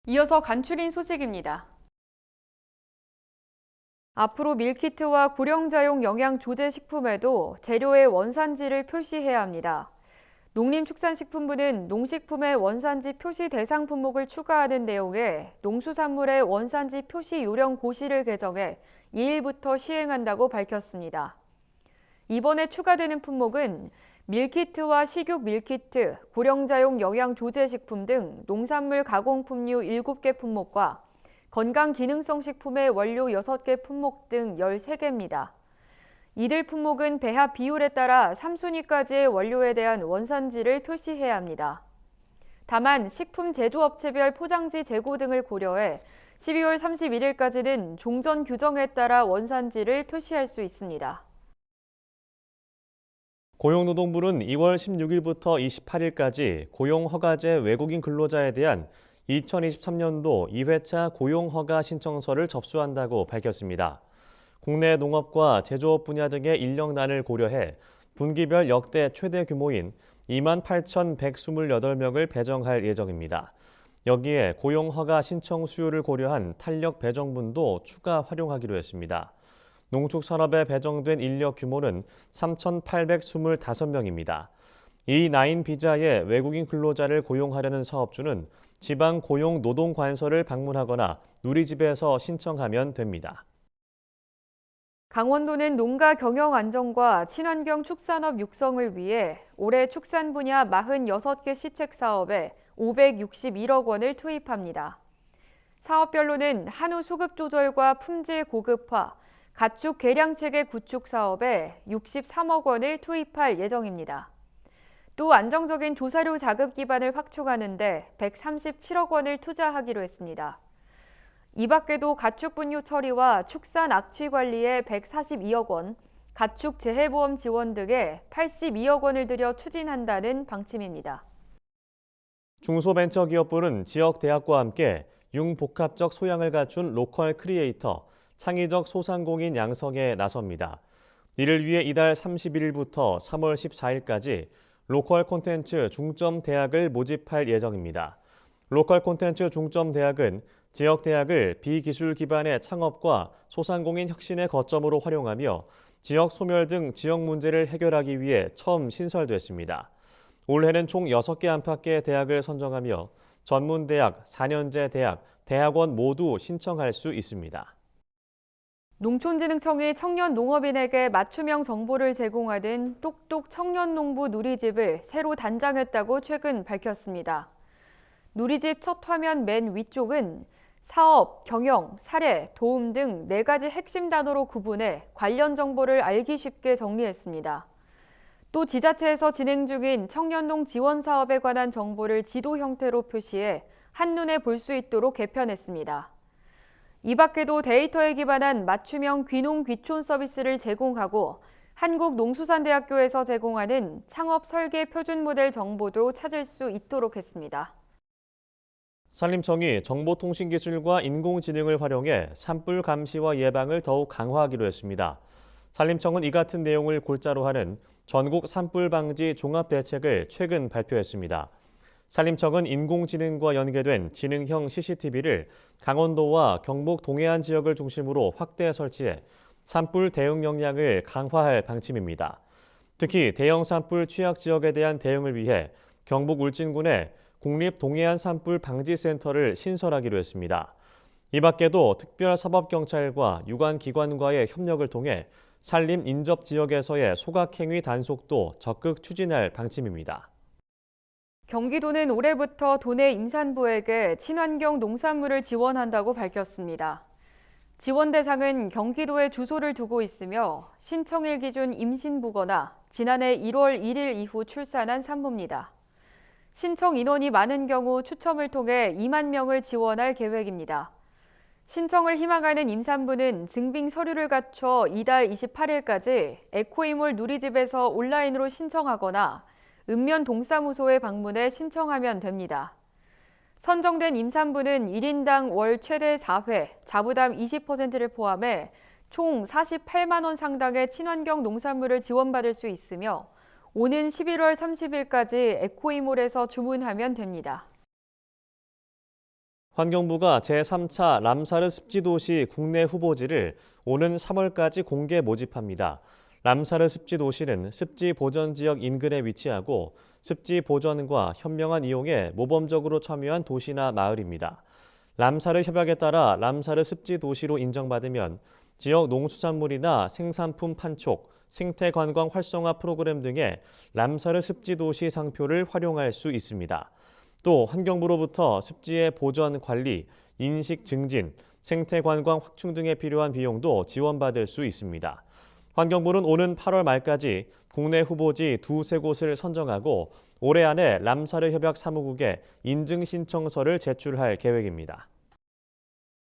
이어서 간추린 소식입니다. 앞으로 밀키트와 고령자용 영양조제식품에도 재료의 원산지를 표시해야 합니다. 농림축산식품부는 농식품의 원산지 표시 대상 품목을 추가하는 내용의 농수산물의 원산지 표시 요령 고시를 개정해 2일부터 시행한다고 밝혔습니다. 이번에 추가되는 품목은 밀키트와 식육 밀키트, 고령자용 영양조제식품 등 농산물 가공품류 7개 품목과 건강기능성 식품의 원료 6개 품목 등 13개입니다. 이들 품목은 배합 비율에 따라 3순위까지의 원료에 대한 원산지를 표시해야 합니다. 다만 식품 제조업체별 포장지 재고 등을 고려해 12월 31일까지는 종전 규정에 따라 원산지를 표시할 수 있습니다. 고용노동부는 2월 16일부터 28일까지 고용허가제 외국인 근로자에 대한 2023년도 2회차 고용허가 신청서를 접수한다고 밝혔습니다. 국내 농업과 제조업 분야 등의 인력난을 고려해 분기별 역대 최대 규모인 28,128명을 배정할 예정입니다. 여기에 고용허가 신청 수요를 고려한 탄력 배정분도 추가 활용하기로 했습니다. 농축산업에 배정된 인력 규모는 3,825명입니다. E9 비자의 외국인 근로자를 고용하려는 사업주는 지방 고용 노동관서를 방문하거나 누리집에서 신청하면 됩니다. 강원도는 농가 경영 안정과 친환경 축산업 육성을 위해 올해 축산 분야 46개 시책 사업에 561억 원을 투입합니다. 사업별로는 한우 수급 조절과 품질 고급화, 가축 개량 체계 구축 사업에 63억 원을 투입할 예정입니다. 또 안정적인 조사료 자급 기반을 확충하는 데 137억 원을 투자하기로 했습니다. 이 밖에도 가축 분뇨 처리와 축산 악취 관리에 142억 원, 가축 재해보험 지원 등에 82억 원을 들여 추진한다는 방침입니다. 중소벤처기업부는 지역 대학과 함께 융복합적 소양을 갖춘 로컬 크리에이터, 창의적 소상공인 양성에 나섭니다. 이를 위해 이달 31일부터 3월 14일까지 로컬 콘텐츠 중점 대학을 모집할 예정입니다. 로컬 콘텐츠 중점 대학은 지역 대학을 비기술 기반의 창업과 소상공인 혁신의 거점으로 활용하며 지역 소멸 등 지역 문제를 해결하기 위해 처음 신설됐습니다. 올해는 총 6개 안팎의 대학을 선정하며 전문대학, 4년제 대학, 대학원 모두 신청할 수 있습니다. 농촌진흥청이 청년 농업인에게 맞춤형 정보를 제공하는 똑똑 청년농부 누리집을 새로 단장했다고 최근 밝혔습니다. 누리집 첫 화면 맨 위쪽은 사업, 경영, 사례, 도움 등 4가지 핵심 단어로 구분해 관련 정보를 알기 쉽게 정리했습니다. 또 지자체에서 진행 중인 청년농 지원 사업에 관한 정보를 지도 형태로 표시해 한눈에 볼 수 있도록 개편했습니다. 이 밖에도 데이터에 기반한 맞춤형 귀농 귀촌 서비스를 제공하고 한국농수산대학교에서 제공하는 창업 설계 표준 모델 정보도 찾을 수 있도록 했습니다. 산림청이 정보통신기술과 인공지능을 활용해 산불 감시와 예방을 더욱 강화하기로 했습니다. 산림청은 이 같은 내용을 골자로 하는 전국 산불 방지 종합대책을 최근 발표했습니다. 산림청은 인공지능과 연계된 지능형 CCTV를 강원도와 경북 동해안 지역을 중심으로 확대 설치해 산불 대응 역량을 강화할 방침입니다. 특히 대형 산불 취약 지역에 대한 대응을 위해 경북 울진군에 국립 동해안 산불 방지센터를 신설하기로 했습니다. 이 밖에도 특별사법경찰과 유관기관과의 협력을 통해 산림 인접 지역에서의 소각행위 단속도 적극 추진할 방침입니다. 경기도는 올해부터 도내 임산부에게 친환경 농산물을 지원한다고 밝혔습니다. 지원 대상은 경기도에 주소를 두고 있으며 신청일 기준 임신부거나 지난해 1월 1일 이후 출산한 산모입니다. 신청 인원이 많은 경우 추첨을 통해 2만 명을 지원할 계획입니다. 신청을 희망하는 임산부는 증빙 서류를 갖춰 이달 28일까지 에코이몰 누리집에서 온라인으로 신청하거나 읍면 동사무소에 방문해 신청하면 됩니다. 선정된 임산부는 1인당 월 최대 4회, 자부담 20%를 포함해 총 48만 원 상당의 친환경 농산물을 지원받을 수 있으며 오는 11월 30일까지 에코이몰에서 주문하면 됩니다. 환경부가 제3차 람사르 습지도시 국내 후보지를 오는 3월까지 공개 모집합니다. 람사르 습지도시는 습지 보전 지역 인근에 위치하고 습지 보전과 현명한 이용에 모범적으로 참여한 도시나 마을입니다. 람사르 협약에 따라 람사르 습지도시로 인정받으면 지역 농수산물이나 생산품 판촉, 생태 관광 활성화 프로그램 등의 람사르 습지도시 상표를 활용할 수 있습니다. 또 환경부로부터 습지의 보전 관리, 인식 증진, 생태 관광 확충 등에 필요한 비용도 지원받을 수 있습니다. 환경부는 오는 8월 말까지 국내 후보지 2-3곳을 선정하고 올해 안에 람사르 협약 사무국에 인증 신청서를 제출할 계획입니다.